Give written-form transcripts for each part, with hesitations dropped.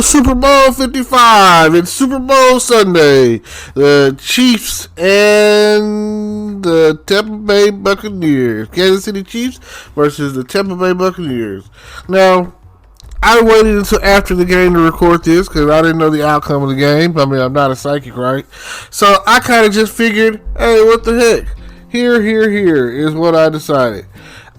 Super Bowl 55. It's Super Bowl Sunday. The Chiefs and the Tampa Bay Buccaneers. Kansas City Chiefs versus the Tampa Bay Buccaneers. Now, I waited until after the game to record this because I didn't know the outcome of the game. I mean, I'm not a psychic, right? So I kind of just figured, hey, what the heck? Here is what I decided.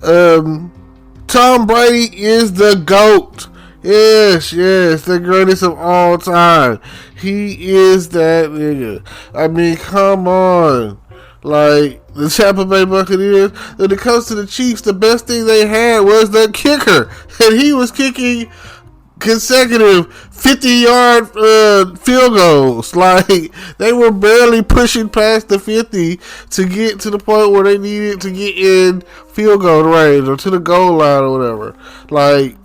Tom Brady is the GOAT. Yes, the greatest of all time. He is that nigga. I mean, come on. Like, the Tampa Bay Buccaneers, when it comes to the Chiefs, the best thing they had was the kicker. And he was kicking consecutive 50-yard field goals. Like, they were barely pushing past the 50 to get to the point where they needed to get in field goal range or to the goal line or whatever. Like,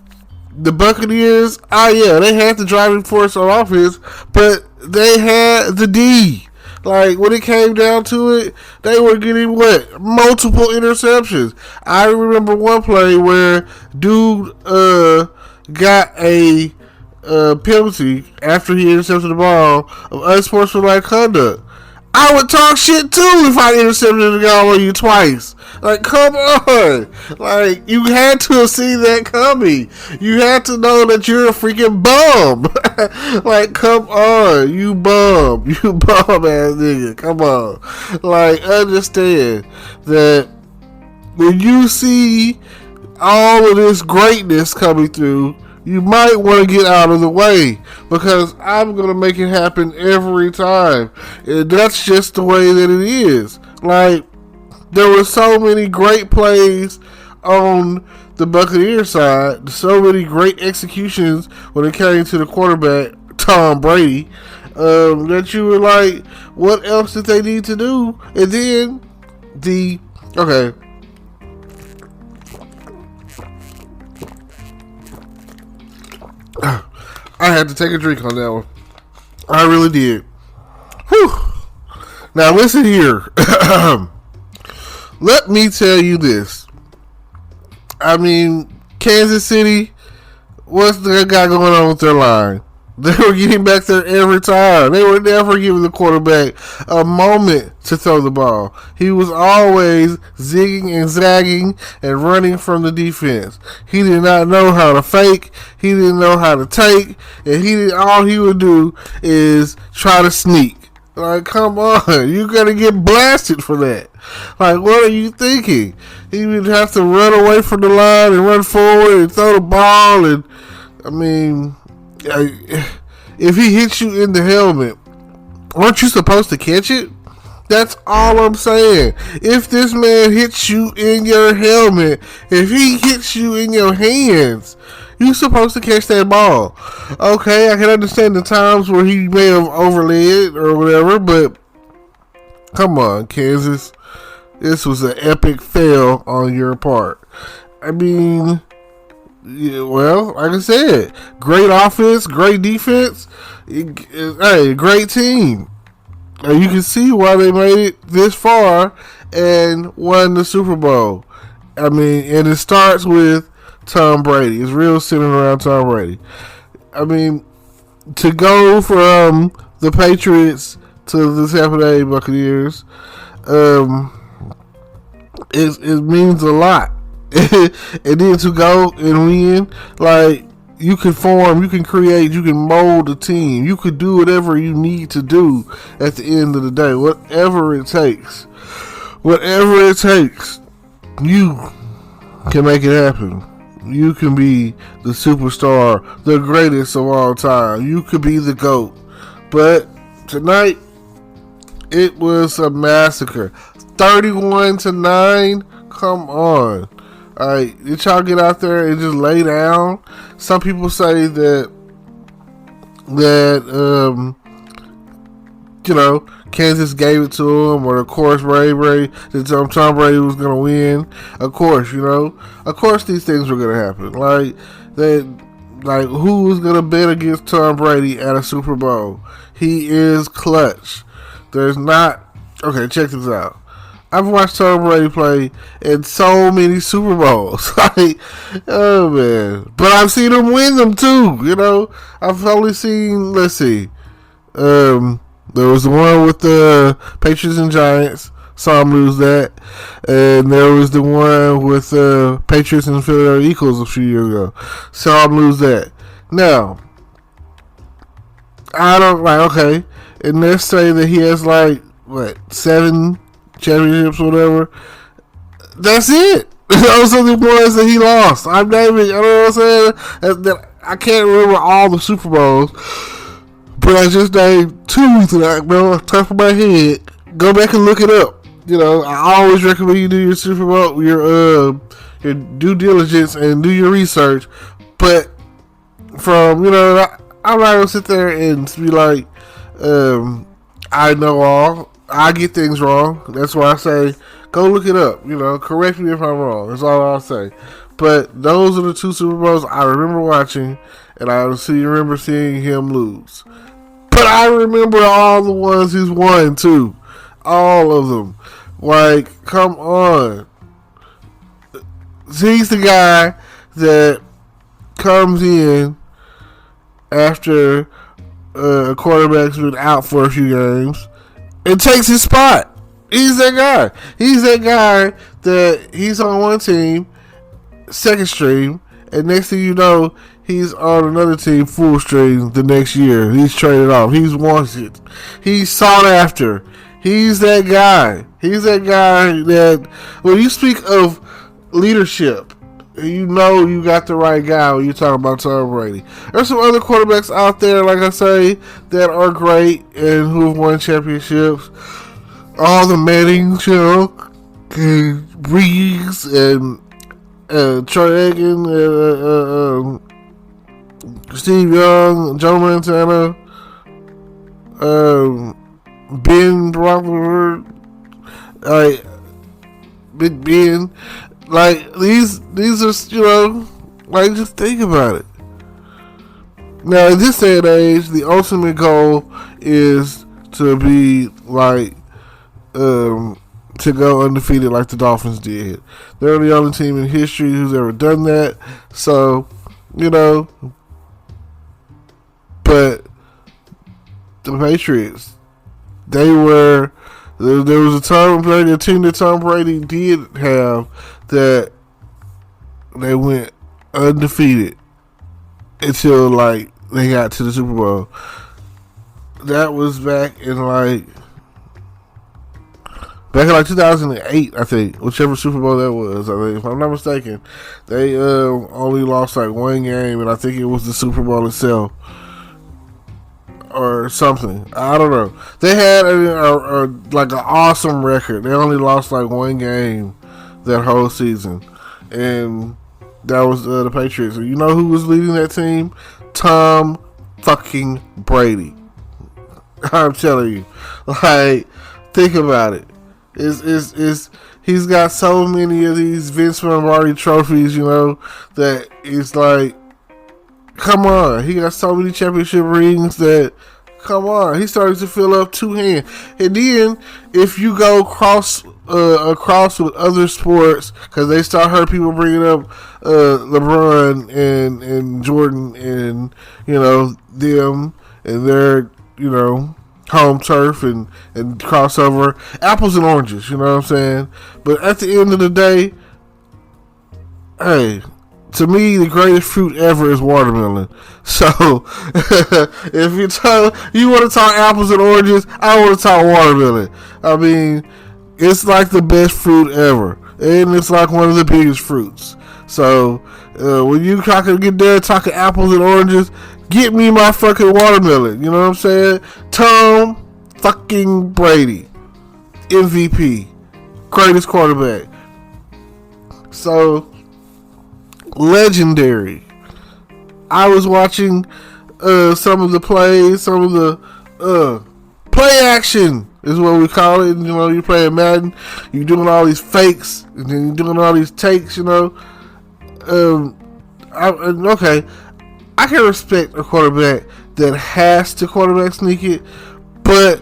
the Buccaneers, they had the driving force on offense, but they had the D. Like, when it came down to it, they were getting, multiple interceptions. I remember one play where dude got a penalty after he intercepted the ball of unsportsmanlike conduct. I would talk shit too if I intercepted the guy on you twice. Like, come on. Like, you had to have seen that coming. You had to know that you're a freaking bum. Like, come on. You bum. You bum ass nigga. Come on. Like, understand that when you see all of this greatness coming through, you might want to get out of the way because I'm going to make it happen every time. And that's just the way that it is. Like, there were so many great plays on the Buccaneers side, so many great executions when it came to the quarterback, Tom Brady, that you were like, what else did they need to do? And then I had to take a drink on that one. I really did. Whew. Now listen here. Let me tell you this. I mean, Kansas City, what's that got going on with their line? They were getting back there every time. They were never giving the quarterback a moment to throw the ball. He was always zigging and zagging and running from the defense. He did not know how to fake. He didn't know how to take. And all he would do is try to sneak. Like, come on. You're going to get blasted for that. Like, what are you thinking? He would have to run away from the line and run forward and throw the ball. And, I mean, if he hits you in the helmet, aren't you supposed to catch it? That's all I'm saying. If this man hits you in your helmet, if he hits you in your hands, you're supposed to catch that ball. Okay, I can understand the times where he may have overlaid or whatever, but come on, Kansas. This was an epic fail on your part. I mean, well, like I said, great offense, great defense, hey, great team. You can see why they made it this far and won the Super Bowl. I mean, and it starts with Tom Brady. It's real centered around Tom Brady. I mean, to go from the Patriots to the Tampa Bay Buccaneers, it means a lot. And then to go and win, like, you can form, you can create, you can mold a team. You could do whatever you need to do at the end of the day. Whatever it takes. Whatever it takes, you can make it happen. You can be the superstar, the greatest of all time. You could be the GOAT. But tonight, it was a massacre. 31-9. Come on. Alright, did y'all get out there and just lay down? Some people say that Kansas gave it to him, or of course Brady that Tom Brady was gonna win. Of course, these things were gonna happen. Like who was gonna bet against Tom Brady at a Super Bowl? He is clutch. There's not. Okay, check this out. I've watched Tom Brady play in so many Super Bowls. Like, oh man. But I've seen him win them too, you know. I've only seen, let's see. There was the one with the Patriots and Giants. Saw him lose that. And there was the one with the Patriots and Philadelphia Eagles a few years ago. Saw him lose that. Now, I don't, like, okay. And let's say that he has, like, what, 7 championships or whatever. That's it. Those are the ones that he lost. I'm naming, you know what I'm saying? I can't remember all the Super Bowls, but I just named 2 that I know off the top of my head. Go back and look it up. You know, I always recommend you do your Super Bowl, your due diligence and do your research. But from, you know, I'm not gonna sit there and be like, I know all. I get things wrong. That's why I say, go look it up. You know, correct me if I'm wrong. That's all I'll say. But those are the 2 Super Bowls I remember watching, and I remember seeing him lose. But I remember all the ones he's won too. All of them. Like, come on. He's the guy that comes in after a quarterback's been out for a few games and takes his spot. He's that guy. He's that guy that he's on one team, second string, and next thing you know, he's on another team, full string, the next year. He's traded off. He's wanted. He's sought after. He's that guy. He's that guy that, when you speak of leadership, you know you got the right guy when you talk about Tom Brady. There's some other quarterbacks out there, like I say, that are great and who have won championships. All the Mannings, you know, Breeze and Troy Aikman, Steve Young, Joe Montana, Ben Roethlisberger, like Big Ben, like these are, you know, like, just think about it. Now in this day and age, the ultimate goal is to be like, to go undefeated like the Dolphins did. They're the only team in history who's ever done that. So, you know, but the Patriots, they were, there was a team that Tom Brady did have that they went undefeated until, like, they got to the Super Bowl. That was back in like 2008, I think, whichever Super Bowl that was. I think, if I'm not mistaken, they only lost like one game, and I think it was the Super Bowl itself or something. I don't know. They had like an awesome record. They only lost like one game that whole season, and that was the Patriots. And you know who was leading that team? Tom fucking Brady. I'm telling you, like, think about it. He's got so many of these Vince Lombardi trophies, you know, that it's like, come on. He got so many championship rings that, come on. He's starting to fill up 2 hands. And then, if you go across with other sports, because they start people bringing up LeBron and Jordan and, you know, them and their, you know, home turf and crossover, apples and oranges, you know what I'm saying? But at the end of the day, hey, to me, the greatest fruit ever is watermelon. So, if you want to talk apples and oranges, I want to talk watermelon. I mean, it's like the best fruit ever, and it's like one of the biggest fruits. So, when you get there talking apples and oranges, get me my fucking watermelon. You know what I'm saying? Tom fucking Brady, MVP, greatest quarterback. So, legendary. I was watching some of the plays, some of the play action is what we call it. You know, you're playing Madden, you're doing all these fakes, and then you're doing all these takes, you know. Okay, I can respect a quarterback that has to quarterback sneak it, but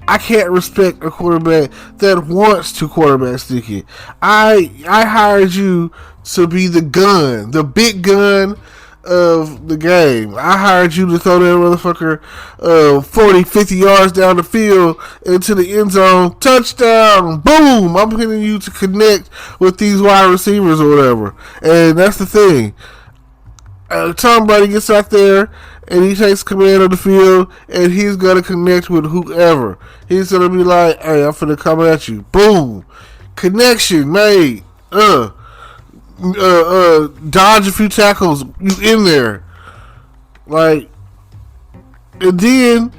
I can't respect a quarterback that wants to quarterback sneak it. I hired you to be the gun, the big gun of the game. I hired you to throw that motherfucker 40, 50 yards down the field into the end zone. Touchdown. Boom. I'm hitting you to connect with these wide receivers or whatever. And that's the thing. Tom Brady gets out there and he takes command of the field and he's going to connect with whoever. He's going to be like, hey, I'm finna come at you. Boom. Connection made. Dodge a few tackles. You in there. Like, and then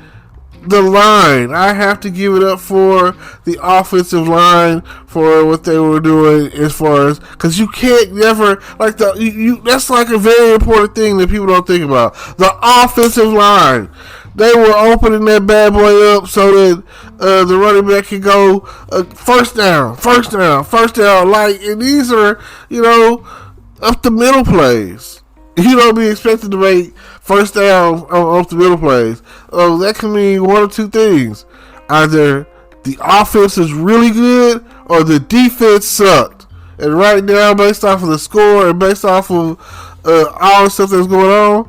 the line. I have to give it up for the offensive line for what they were doing as far as, because you can't never, like, that's like a very important thing that people don't think about. The offensive line. They were opening that bad boy up so that the running back could go first down. Like, and these are, up the middle plays. You don't be expected to make first down off the middle plays. That can mean one of two things. Either the offense is really good or the defense sucked. And right now, based off of the score and based off of all the stuff that's going on,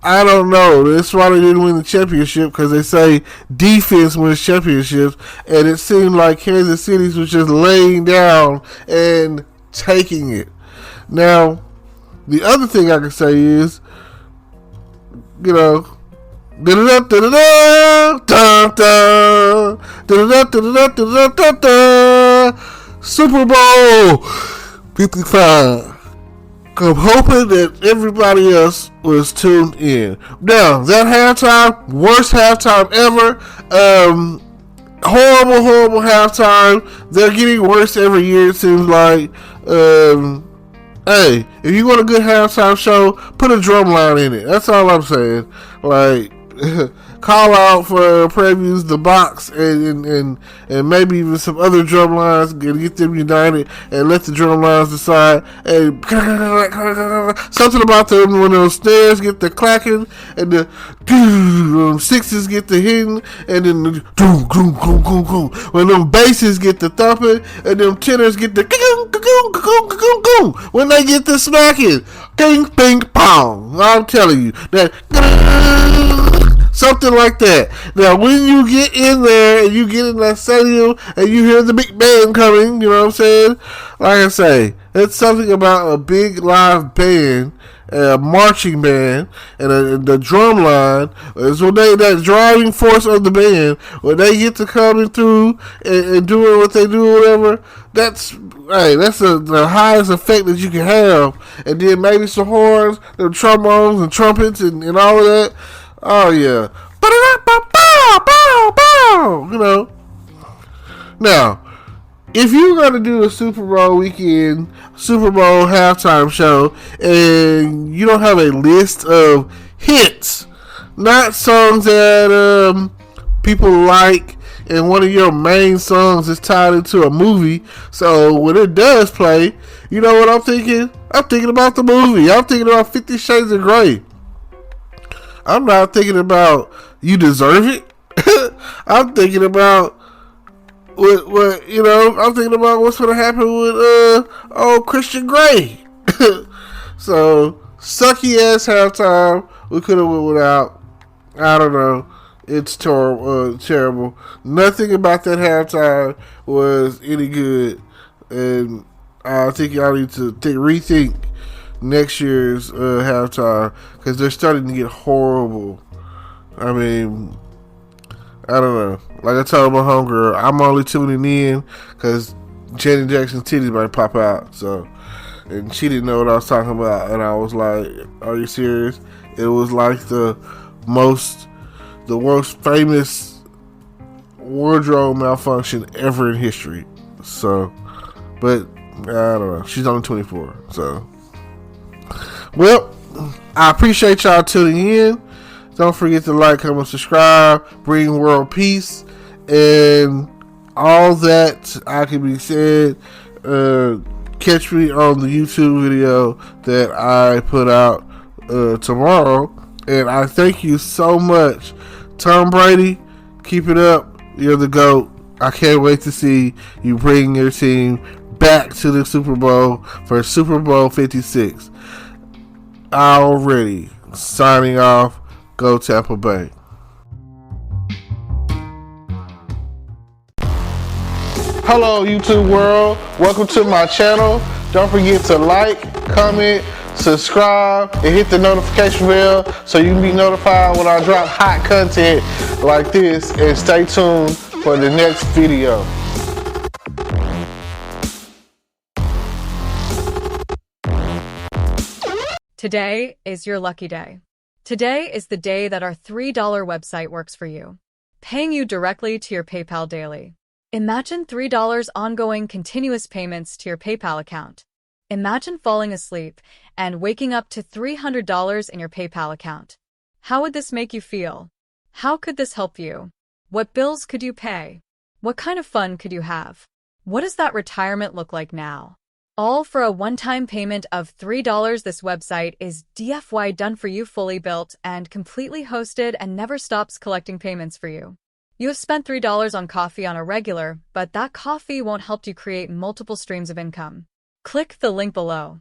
I don't know. That's why they didn't win the championship, because they say defense wins championships. And it seemed like Kansas City was just laying down and taking it. Now, the other thing I can say is, Super Bowl 55. I'm hoping that everybody else was tuned in. Now, that halftime, worst halftime ever. Horrible halftime. They're getting worse every year, it seems like. Hey, if you want a good halftime show, put a drum line in it. That's all I'm saying. Like, call out for previews, the box, and maybe even some other drum lines, and get them united, and let the drum lines decide. And something about them when those snares get the clacking, and the sixes get the hitting, and then the when them basses get the thumping, and them tenors get the when they get the smacking, ping, ping, pong. I'm telling you that. Something like that. Now, when you get in there and you get in that stadium and you hear the big band coming, you know what I'm saying? Like I say, it's something about a big live band, a marching band, and the drum line is when that driving force of the band, when they get to coming through and doing what they do or whatever, that's the highest effect that you can have. And then maybe some horns, the trombones and trumpets and all of that. Oh, yeah. Now, if you're going to do a Super Bowl weekend, Super Bowl halftime show, and you don't have a list of hits, not songs that people like, and one of your main songs is tied into a movie, so when it does play, you know what I'm thinking? I'm thinking about the movie. I'm thinking about 50 Shades of Grey. I'm not thinking about You Deserve It. I'm thinking about what I'm thinking about what's going to happen with old Christian Grey. So, sucky ass halftime. We could have went without. I don't know. It's terrible. Nothing about that halftime was any good. And I think y'all need to rethink next year's halftime, because they're starting to get horrible. I mean, I don't know. Like I told my homegirl, I'm only tuning in because Janet Jackson's titties might pop out. So, and she didn't know what I was talking about, and I was like, "Are you serious?" It was like the most famous wardrobe malfunction ever in history. So, but I don't know. She's only 24, so. Well, I appreciate y'all tuning in. Don't forget to like, comment, subscribe, bring world peace, and all that I can be said. Catch me on the YouTube video that I put out tomorrow. And I thank you so much. Tom Brady, keep it up. You're the GOAT. I can't wait to see you bring your team back to the Super Bowl for Super Bowl 56. Already signing off. Go Tampa Bay. Hello, YouTube world. Welcome to my channel. Don't forget to like, comment, subscribe, and hit the notification bell so you can be notified when I drop hot content like this. And stay tuned for the next video. Today is your lucky day. Today is the day that our $3 website works for you, paying you directly to your PayPal daily. Imagine $3 ongoing continuous payments to your PayPal account. Imagine falling asleep and waking up to $300 in your PayPal account. How would this make you feel? How could this help you? What bills could you pay? What kind of fun could you have? What does that retirement look like now? All for a one-time payment of $3. This website is DFY done for you, fully built and completely hosted, and never stops collecting payments for you. You have spent $3 on coffee on a regular, but that coffee won't help you create multiple streams of income. Click the link below.